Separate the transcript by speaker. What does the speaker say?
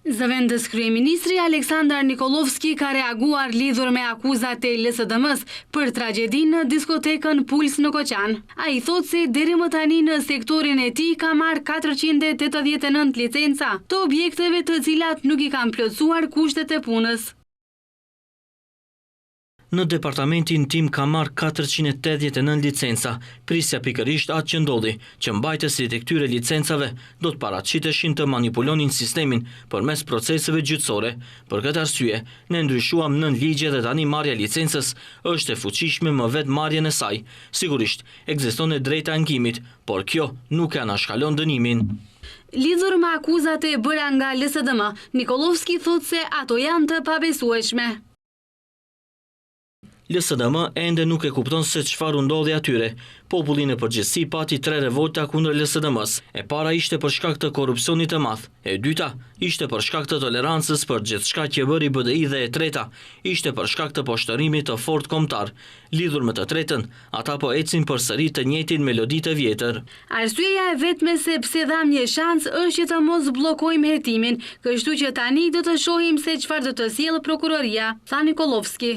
Speaker 1: Zëvendës kryeministri Aleksandar Nikolovski ka reaguar lidhur me akuzat e LSDM-s për tragjedinë në diskotekën Puls në Koqan. Ai thotë se deri më tani në sektorin e tij ka marrë 489 licenca të objekteve të cilat nuk i kanë plotësuar kushtet e punës.
Speaker 2: Në departamentin tim ka marrë 489 licenca, prisja pikërisht atë që ndodhi, që mbajtësit e këtyre licencave do të paraqiteshin të manipulonin sistemin përmes proceseve gjyqësore. Për këtë arsye, ne ndryshuam nën ligje dhe tani marrja licencës është e fuqishme më vetë marrjen e saj. Sigurisht, ekziston e drejta ankimit, por kjo nuk e anashkalon dënimin.
Speaker 1: Lidhur me akuzat e bëra nga LSDM, Nikolovski thotë se ato janë të pabesueshme.
Speaker 2: LSDM ende nuk e kupton se çfarë u ndodhi atyre. Populli në përgjithësi pati 3 revolta kundër LSDM-s. E para ishte për shkak të korrupsionit të madh. E dyta ishte për shkak të tolerancës për gjithçka që bëri BDI dhe e treta ishte për shkak të poshtërimit të fortë kombëtar. Lidhur me të tretën, ata po ecin përsëri të njëjtin melodi të vjetër.
Speaker 1: Arsyeja e vetme se pse dham një shans është që të mos bllokojmë hetimin, kështu që tani do të shohim se çfarë do të sjellë prokuroria, tha Nikolovski.